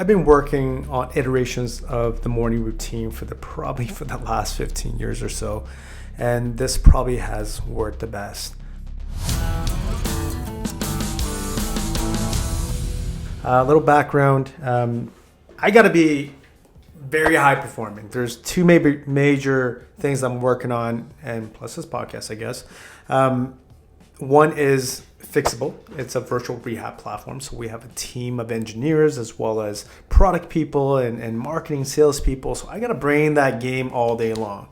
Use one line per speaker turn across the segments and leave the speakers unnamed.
I've been working on iterations of the morning routine probably for the last 15 years or so, and this probably has worked the best. A little background. I got to be very high performing. There's two major things I'm working on, and plus this podcast, I guess. One is Fixable. It's a virtual rehab platform. So we have a team of engineers as well as product people and marketing salespeople. So I got to bring that game all day long.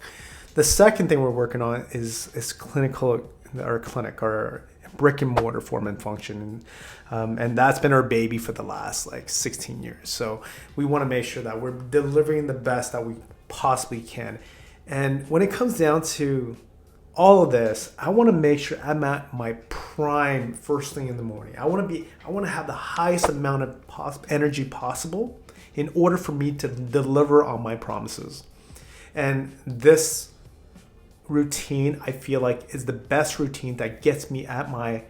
The second thing we're working on is clinic or brick and mortar form and function. And that's been our baby for the last 16 years. So we want to make sure that we're delivering the best that we possibly can. And when it comes down to all of this, I want to make sure I'm at my prime first thing in the morning. I want to have the highest amount of energy possible in order for me to deliver on my promises. And this routine, I feel like, is the best routine that gets me at my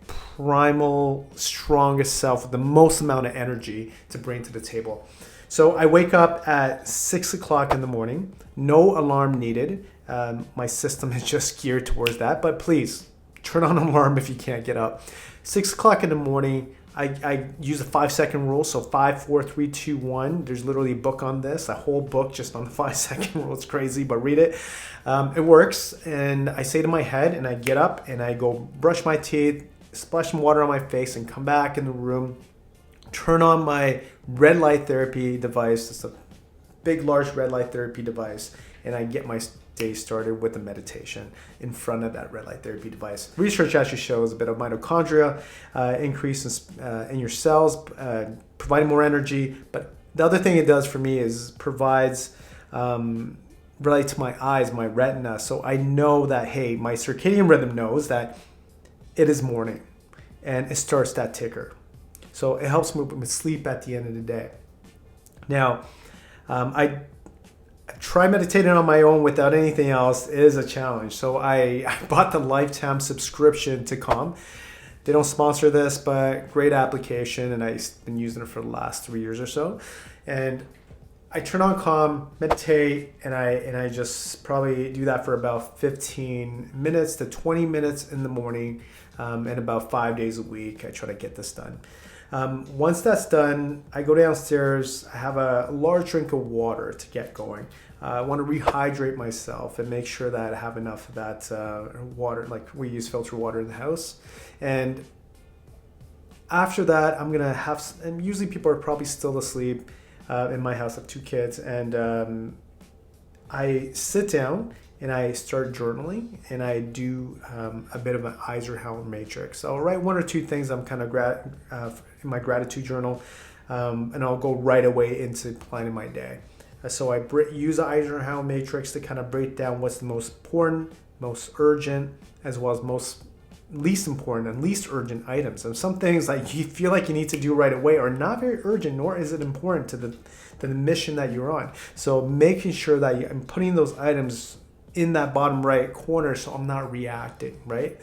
primal, strongest self with the most amount of energy to bring to the table. So I wake up at 6 o'clock in the morning, no alarm needed. My system is just geared towards that, but please turn on an alarm if you can't get up. 6 o'clock in the morning, I use a 5-second rule. So 5, 4, 3, 2, 1. There's literally a book on this, a whole book just on the 5-second rule. It's crazy, but read it. It works. And I say to my head, and I get up and I go brush my teeth, splash some water on my face, and come back in the room. Turn on my red light therapy device. It's a big, large red light therapy device, and I get my day started with a meditation in front of that red light therapy device. Research actually shows a bit of mitochondria increase in your cells, providing more energy. But the other thing it does for me is provides related to my eyes, my retina. So I know that, hey, my circadian rhythm knows that it is morning, and it starts that ticker. So it helps me with sleep at the end of the day. Now, I try meditating on my own without anything else is a challenge. So I bought the lifetime subscription to Calm. They don't sponsor this, but great application, and I've been using it for the last 3 years or so. And I turn on Calm, meditate, and I just probably do that for about 15 minutes to 20 minutes in the morning, and about 5 days a week. I try to get this done. Once that's done, I go downstairs. I have a large drink of water to get going. I want to rehydrate myself and make sure that I have enough of that water. Like, we use filtered water in the house. And after that, I'm going to have, and usually people are probably still asleep in my house. I have 2 kids. And I sit down and I start journaling, and I do a bit of an Eisenhower matrix. So I'll write 1 or 2 things I'm kind of in my gratitude journal, and I'll go right away into planning my day. So I use the Eisenhower matrix to kind of break down what's the most important, most urgent, as well as most least important and least urgent items. And some things like you feel like you need to do right away are not very urgent, nor is it important to the mission that you're on. So making sure that I'm putting those items in that bottom right corner so I'm not reacting, right?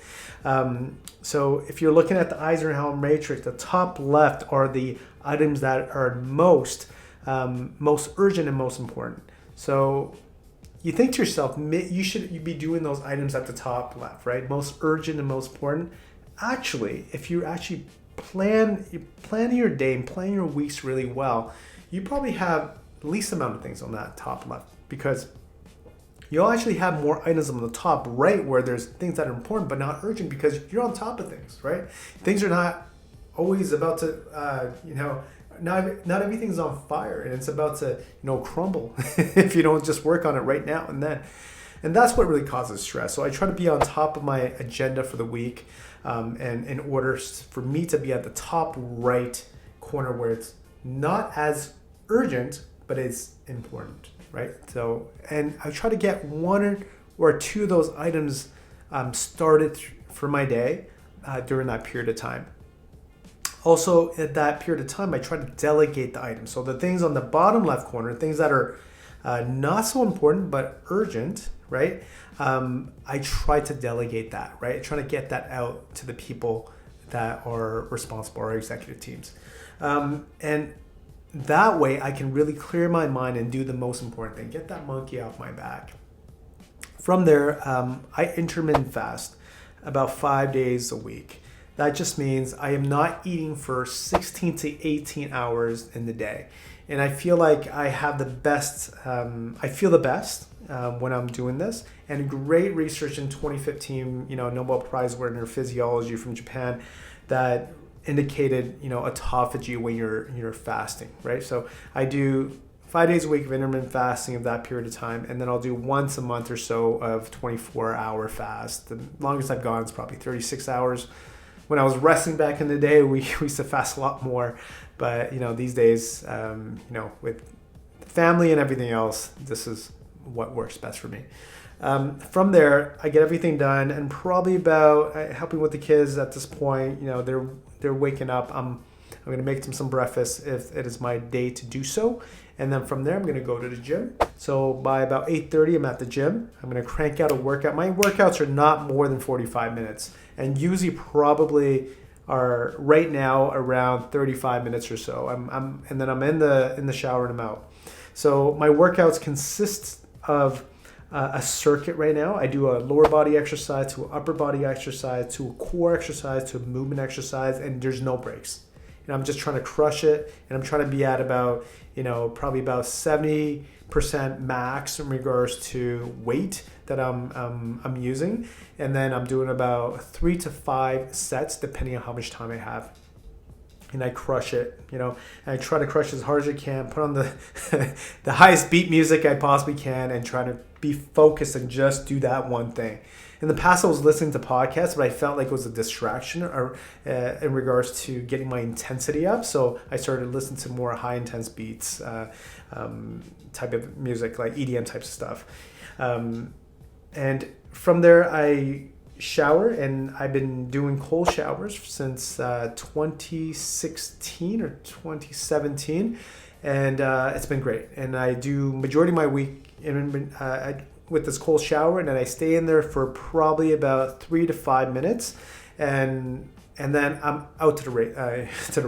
So if you're looking at the Eisenhower matrix, the top left are the items that are most urgent and most important. So you think to yourself, you'd be doing those items at the top left, right? Most urgent and most important. Actually, if you actually plan your day and plan your weeks really well, you probably have the least amount of things on that top left, because you'll actually have more items on the top right where there's things that are important but not urgent, because you're on top of things, right? Things are not always about to, not everything's on fire, and it's about to, crumble if you don't just work on it right now and then. And that's what really causes stress. So I try to be on top of my agenda for the week, and in order for me to be at the top right corner where it's not as urgent, but it's important. Right. So, and I try to get 1 or 2 of those items started for my day during that period of time. Also, at that period of time, I try to delegate the items. So the things on the bottom left corner, things that are not so important but urgent, right? I try to delegate that, right? I try to get that out to the people that are responsible, our executive teams. And that way I can really clear my mind and do the most important thing, get that monkey off my back. From there, I intermittent fast about 5 days a week. That just means I am not eating for 16 to 18 hours in the day. And I feel like I have the best, I feel the best when I'm doing this. And great research in 2015, Nobel Prize winner physiology from Japan that indicated, autophagy when you're fasting, right? So I do 5 days a week of intermittent fasting of that period of time, and then I'll do once a month or so of 24-hour fast. The longest I've gone is probably 36 hours. When I was wrestling back in the day, we used to fast a lot more, but these days, with family and everything else, this is what works best for me. From there, I get everything done, and probably about helping with the kids at this point. They're waking up. I'm going to make them some breakfast if it is my day to do so. And then from there, I'm going to go to the gym. So by about 8:30, I'm at the gym. I'm going to crank out a workout. My workouts are not more than 45 minutes, and usually probably are right now around 35 minutes or so. And then I'm in the shower and I'm out. So my workouts consist of a circuit right now. I do a lower body exercise to an upper body exercise to a core exercise to a movement exercise, and there's no breaks. I'm just trying to crush it, and I'm trying to be at about, probably about 70% max in regards to weight that I'm using, and then I'm doing about 3 to 5 sets depending on how much time I have. And I crush it, and I try to crush as hard as I can, put on the the highest beat music I possibly can, and try to be focused and just do that one thing. In the past, I was listening to podcasts, but I felt like it was a distraction in regards to getting my intensity up. So I started listening to more high intense beats type of music, like EDM types of stuff. And from there, I shower, and I've been doing cold showers since 2016 or 2017, and it's been great. And I do majority of my week with this cold shower, and then I stay in there for probably about 3 to 5 minutes, and then I'm out to the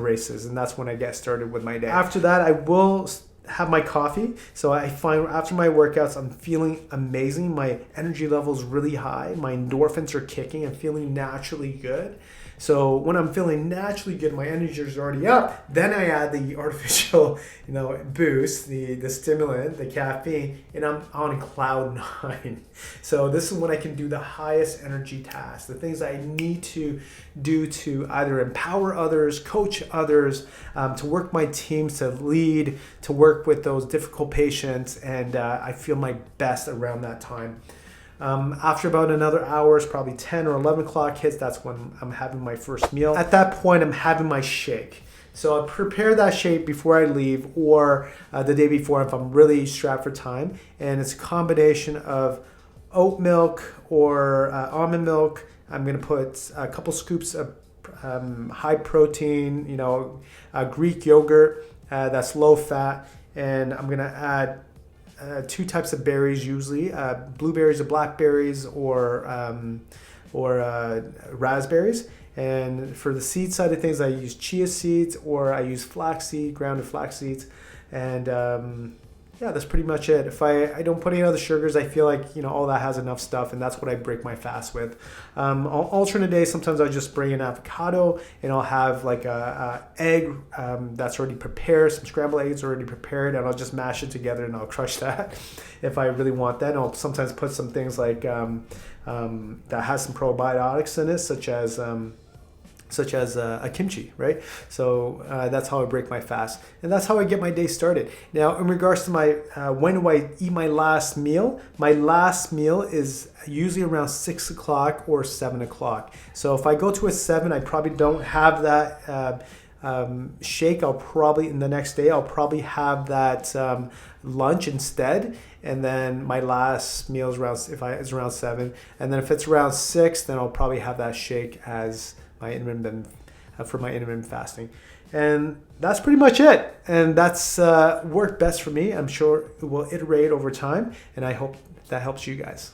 races, and that's when I get started with my day. After that, I will have my coffee. So I find after my workouts, I'm feeling amazing. My energy level is really high. My endorphins are kicking. I'm feeling naturally good. So when I'm feeling naturally good, my energy is already up. Then I add the artificial, boost, the stimulant, the caffeine, and I'm on cloud 9. So this is when I can do the highest energy tasks, the things I need to do to either empower others, coach others, to work my teams, to lead, to work with those difficult patients, and I feel my best around that time. After about another hour, it's probably 10 or 11 o'clock hits, that's when I'm having my first meal. At that point, I'm having my shake. So I prepare that shake before I leave, or the day before if I'm really strapped for time. And it's a combination of oat milk or almond milk. I'm going to put a couple scoops of high protein, Greek yogurt that's low fat. And I'm going to add 2 types of berries usually, blueberries or blackberries, or raspberries. And for the seed side of things, I use chia seeds, or I use flaxseed, grounded flax seeds. And that's pretty much it. If I don't put any other sugars, I feel like all that has enough stuff, and that's what I break my fast with. On alternate days, sometimes I'll just bring an avocado, and I'll have like a egg that's already prepared, some scrambled eggs already prepared, and I'll just mash it together and I'll crush that if I really want that. And I'll sometimes put some things like that has some probiotics in it, such as a kimchi, right? So that's how I break my fast, and that's how I get my day started. Now, in regards to my when do I eat my last meal? My last meal is usually around 6 o'clock or 7 o'clock. So if I go to a 7, I probably don't have that shake. In the next day, I'll probably have that lunch instead. And then my last meal is around 7. And then if it's around 6, then I'll probably have that shake as my intermittent fasting. And that's pretty much it. And that's worked best for me. I'm sure it will iterate over time, and I hope that helps you guys.